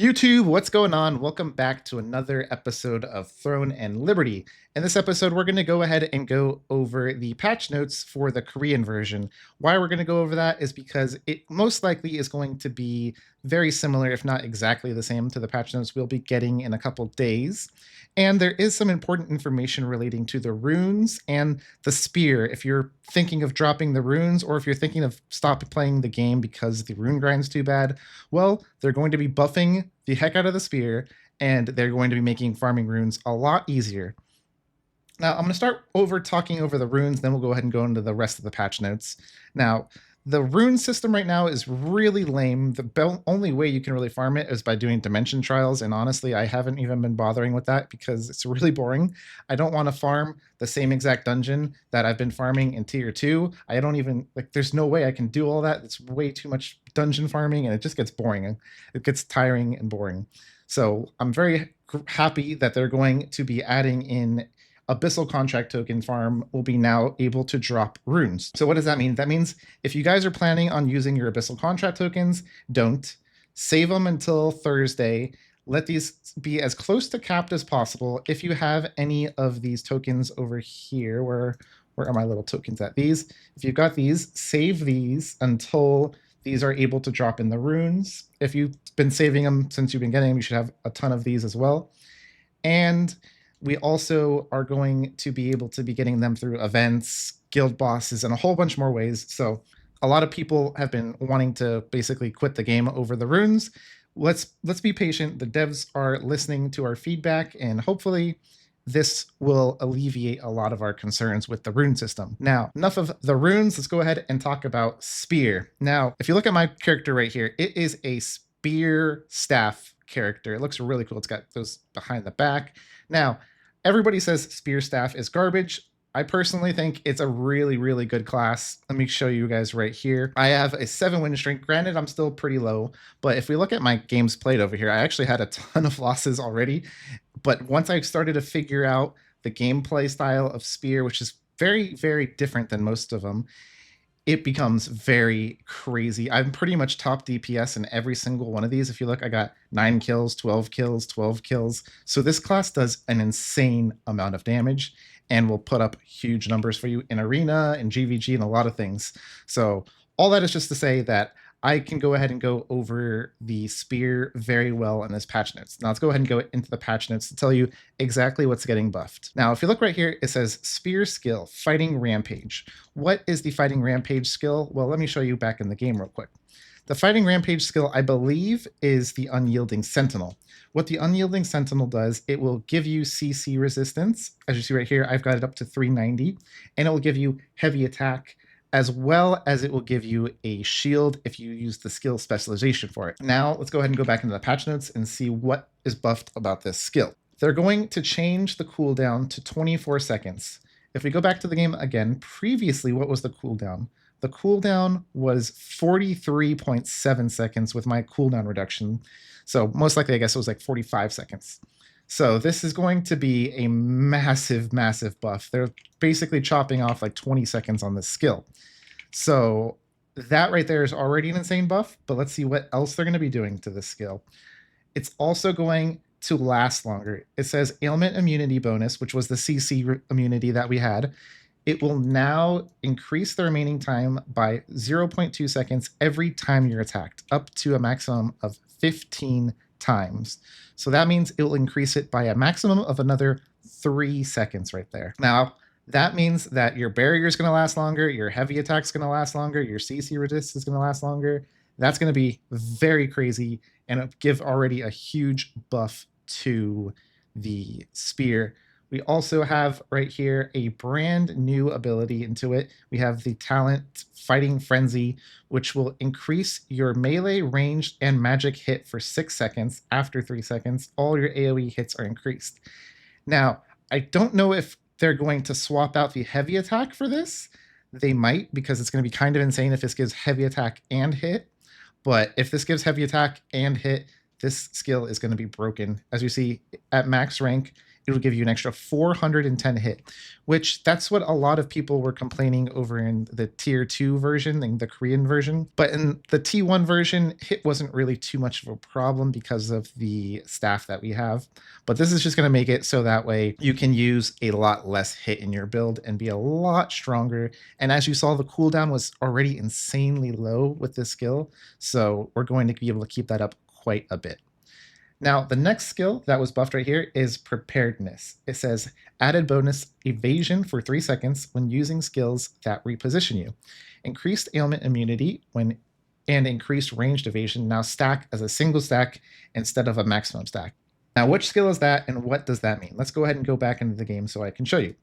YouTube, what's going on? Welcome back to another episode of Throne and Liberty. In this episode, we're going to go ahead and go over the patch notes for the Korean version. Why we're going to go over that is because it most likely is going to be very similar, if not exactly the same, to the patch notes we'll be getting in a couple days. And there is some important information relating to the runes and the spear. If you're thinking of dropping the runes, or if you're thinking of stopping playing the game because the rune grind's too bad, well, they're going to be buffing the heck out of the spear, and they're going to be making farming runes a lot easier. Now, I'm going to start talking over the runes, then we'll go ahead and go into the rest of the patch notes. Now, the rune system right now is really lame. The only way you can really farm it is by doing dimension trials, and honestly, I haven't even been bothering with that because it's really boring. I don't want to farm the same exact dungeon that I've been farming in tier 2. I don't even, there's no way I can do all that. It's way too much dungeon farming, and it just gets boring. It gets tiring and boring. So I'm very happy that they're going to be adding in Abyssal Contract Token farm will be now able to drop runes. So what does that mean? That means if you guys are planning on using your Abyssal Contract Tokens, don't. Save them until Thursday. Let these be as close to capped as possible. If you have any of these tokens over here, where are my little tokens at? These. If you've got these, save these until these are able to drop in the runes. If you've been saving them since you've been getting them, you should have a ton of these as well. And we also are going to be able to be getting them through events, guild bosses, and a whole bunch more ways. So a lot of people have been wanting to basically quit the game over the runes. Let's be patient. The devs are listening to our feedback, and hopefully this will alleviate a lot of our concerns with the rune system. Now, enough of the runes. Let's go ahead and talk about spear. Now, if you look at my character right here, it is a spear staff character. It looks really cool. It's got those behind the back. Now, everybody says spear staff is garbage. I personally think it's a really, really good class. Let me show you guys right here. I have a 7 win streak. Granted, I'm still pretty low, but if we look at my games played over here, I actually had a ton of losses already. But once I started to figure out the gameplay style of spear, which is very, very different than most of them, it becomes very crazy. I'm pretty much top DPS in every single one of these. If you look, I got 9 kills, 12 kills, 12 kills. So this class does an insane amount of damage and will put up huge numbers for you in arena and GVG and a lot of things. So all that is just to say that I can go ahead and go over the spear very well in this patch notes. Now let's go ahead and go into the patch notes to tell you exactly what's getting buffed. Now, if you look right here, it says spear skill, fighting rampage. What is the fighting rampage skill? Well, let me show you back in the game real quick. The fighting rampage skill, I believe, is the unyielding sentinel. What the unyielding sentinel does, it will give you CC resistance. As you see right here, I've got it up to 390, and it will give you heavy attack, as well as it will give you a shield if you use the skill specialization for it. Now, let's go ahead and go back into the patch notes and see what is buffed about this skill. They're going to change the cooldown to 24 seconds. If we go back to the game again, previously, what was the cooldown? The cooldown was 43.7 seconds with my cooldown reduction. So most likely, I guess it was like 45 seconds. So this is going to be a massive, massive buff. They're basically chopping off like 20 seconds on this skill. So that right there is already an insane buff, but let's see what else they're going to be doing to this skill. It's also going to last longer. It says ailment immunity bonus, which was the CC immunity that we had. It will now increase the remaining time by 0.2 seconds every time you're attacked, up to a maximum of 15 times. So that means it will increase it by a maximum of another 3 seconds right there. Now, that means that your barrier is going to last longer, your heavy attack is going to last longer, your CC resist is going to last longer. That's going to be very crazy and give already a huge buff to the spear. We also have right here a brand new ability into it. We have the talent Fighting Frenzy, which will increase your melee, ranged, and magic hit for 6 seconds. After 3 seconds, all your AoE hits are increased. Now, I don't know if they're going to swap out the heavy attack for this. They might, because it's going to be kind of insane if this gives heavy attack and hit. But if this gives heavy attack and hit, this skill is going to be broken. As you see, at max rank, it'll give you an extra 410 hit, which that's what a lot of people were complaining over in the tier 2 version, in the Korean version. But in the T1 version, hit wasn't really too much of a problem because of the staff that we have. But this is just going to make it so that way you can use a lot less hit in your build and be a lot stronger. And as you saw, the cooldown was already insanely low with this skill, so we're going to be able to keep that up quite a bit. Now, the next skill that was buffed right here is Preparedness. It says added bonus evasion for 3 seconds when using skills that reposition you. Increased ailment immunity and increased ranged evasion now stack as a single stack instead of a maximum stack. Now, which skill is that and what does that mean? Let's go ahead and go back into the game so I can show you.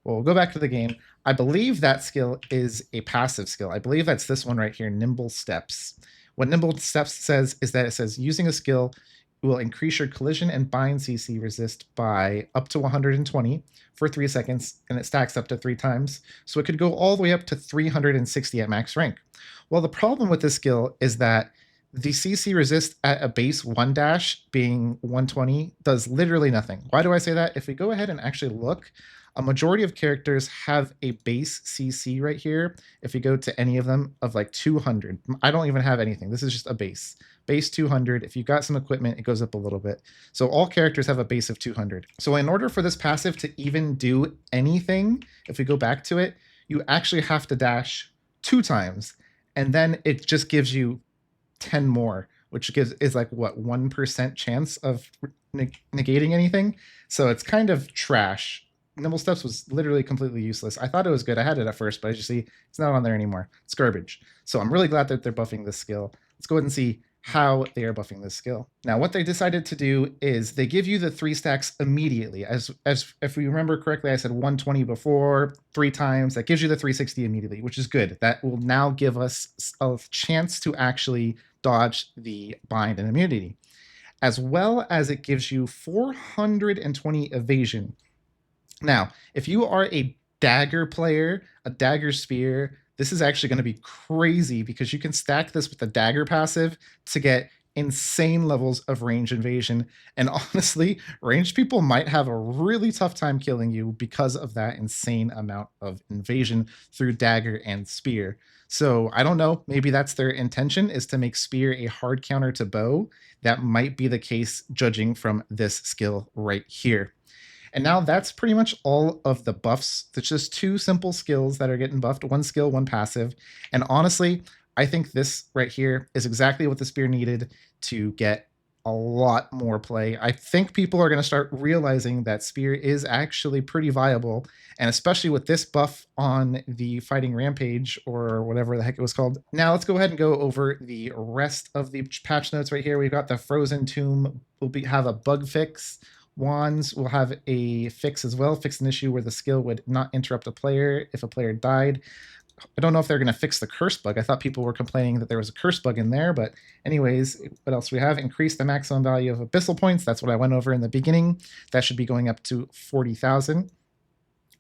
Well, we'll go back to the game. I believe that skill is a passive skill. I believe that's this one right here, Nimble Steps. What Nimble Steps says is that it says using a skill will increase your collision and bind CC resist by up to 120 for 3 seconds, and it stacks up to 3 times. So it could go all the way up to 360 at max rank. Well, the problem with this skill is that the CC resist at a base 1 dash being 120 does literally nothing. Why do I say that? If we go ahead and actually look, a majority of characters have a base CC right here. If you go to any of them of like 200, I don't even have anything. This is just a base 200. If you've got some equipment, it goes up a little bit. So all characters have a base of 200. So in order for this passive to even do anything, if we go back to it, you actually have to dash 2 times, and then it just gives you 10 more, which is like what, 1% chance of negating anything. So it's kind of trash. Nimble Steps was literally completely useless. I thought it was good. I had it at first, but I just see it's not on there anymore. It's garbage. So I'm really glad that they're buffing this skill. Let's go ahead and see how they are buffing this skill. Now, what they decided to do is they give you the 3 stacks immediately. As if we remember correctly, I said 120 before, 3 times. That gives you the 360 immediately, which is good. That will now give us a chance to actually dodge the bind and immunity, as well as it gives you 420 evasion. Now, if you are a dagger player, a dagger spear, this is actually going to be crazy because you can stack this with the dagger passive to get insane levels of range invasion. And honestly, ranged people might have a really tough time killing you because of that insane amount of invasion through dagger and spear. So I don't know, maybe that's their intention, is to make spear a hard counter to bow. That might be the case judging from this skill right here. And now that's pretty much all of the buffs. There's just 2 simple skills that are getting buffed, 1 skill, 1 passive. And honestly, I think this right here is exactly what the spear needed to get a lot more play. I think people are going to start realizing that spear is actually pretty viable, and especially with this buff on the Fighting Rampage, or whatever the heck it was called. Now let's go ahead and go over the rest of the patch notes right here. We've got the Frozen Tomb will have a bug fix. Wands will have a fix as well, fix an issue where the skill would not interrupt a player if a player died. I don't know if they're going to fix the curse bug. I thought people were complaining that there was a curse bug in there, but anyways, what else we have? Increase the maximum value of abyssal points. That's what I went over in the beginning. That should be going up to 40,000.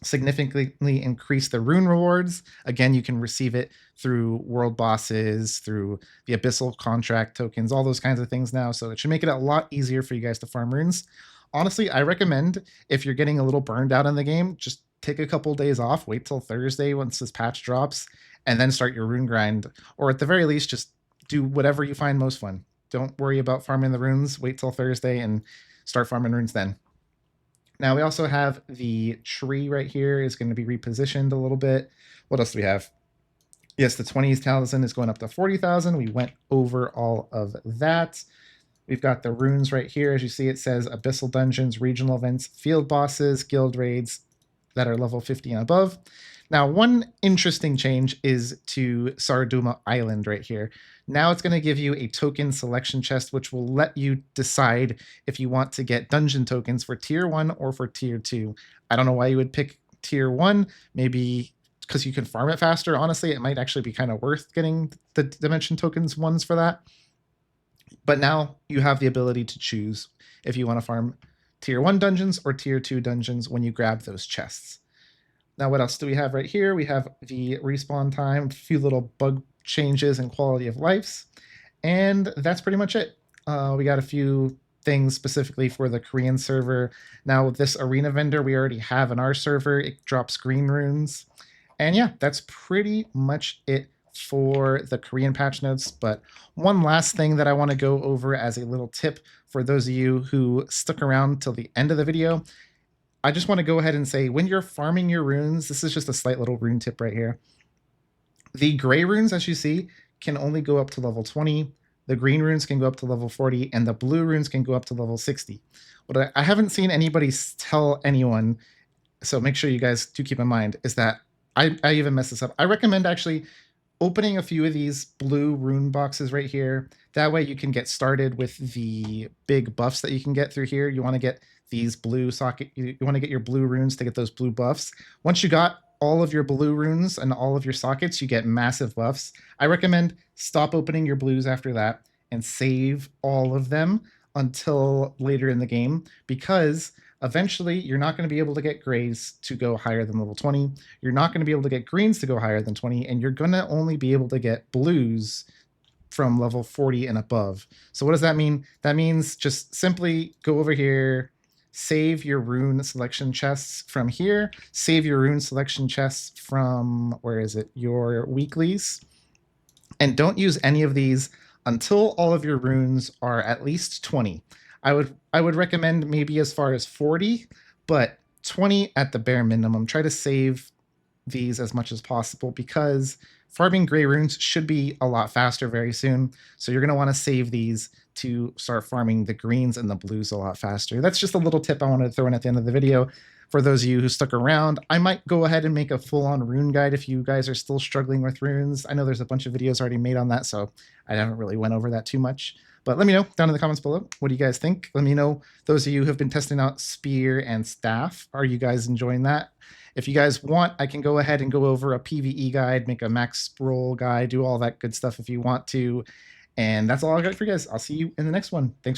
Significantly increase the rune rewards. Again, you can receive it through world bosses, through the abyssal contract tokens, all those kinds of things now. So it should make it a lot easier for you guys to farm runes. Honestly, I recommend, if you're getting a little burned out in the game, just take a couple days off, wait till Thursday once this patch drops, and then start your rune grind. Or at the very least, just do whatever you find most fun. Don't worry about farming the runes. Wait till Thursday and start farming runes then. Now we also have the tree right here is going to be repositioned a little bit. What else do we have? Yes, the 20,000 is going up to 40,000. We went over all of that. We've got the runes right here. As you see, it says Abyssal Dungeons, Regional Events, Field Bosses, Guild Raids that are level 50 and above. Now, one interesting change is to Sarduma Island right here. Now it's going to give you a token selection chest, which will let you decide if you want to get dungeon tokens for Tier 1 or for Tier 2. I don't know why you would pick Tier 1. Maybe because you can farm it faster. Honestly, it might actually be kind of worth getting the Dimension Tokens ones for that. But now you have the ability to choose if you want to farm Tier 1 dungeons or Tier 2 dungeons when you grab those chests. Now, what else do we have right here? We have the respawn time, a few little bug changes and quality of lives, and that's pretty much it. We got a few things specifically for the Korean server. Now, this arena vendor we already have in our server, it drops green runes. And yeah, that's pretty much it for the Korean patch notes. But one last thing that I want to go over as a little tip for those of you who stuck around till the end of the video, I just want to go ahead and say when you're farming your runes, this is just a slight little rune tip right here. The gray runes, as you see, can only go up to level 20. The green runes can go up to level 40, and the blue runes can go up to level 60. What I haven't seen anybody tell anyone, so make sure you guys do keep in mind, is that I even messed this up. I recommend actually opening a few of these blue rune boxes right here. That way you can get started with the big buffs that you can get through here. You want to get these blue socket, you want to get your blue runes to get those blue buffs. Once you got all of your blue runes and all of your sockets, you get massive buffs. I recommend stop opening your blues after that and save all of them until later in the game, because eventually you're not going to be able to get grays to go higher than level 20. You're not going to be able to get greens to go higher than 20, and you're going to only be able to get blues from level 40 and above. So what does that mean? That means just simply go over here, save your rune selection chests from here, save your rune selection chests from, where is it, your weeklies, and don't use any of these until all of your runes are at least 20. I would recommend maybe as far as 40, but 20 at the bare minimum. Try to save these as much as possible, because farming gray runes should be a lot faster very soon. So you're going to want to save these to start farming the greens and the blues a lot faster. That's just a little tip I wanted to throw in at the end of the video. For those of you who stuck around, I might go ahead and make a full-on rune guide if you guys are still struggling with runes. I know there's a bunch of videos already made on that, so I haven't really went over that too much. But let me know down in the comments below. What do you guys think? Let me know, those of you who have been testing out spear and staff, are you guys enjoying that? If you guys want, I can go ahead and go over a PvE guide, make a max roll guide, do all that good stuff if you want to. And that's all I got for you guys. I'll see you in the next one. Thanks for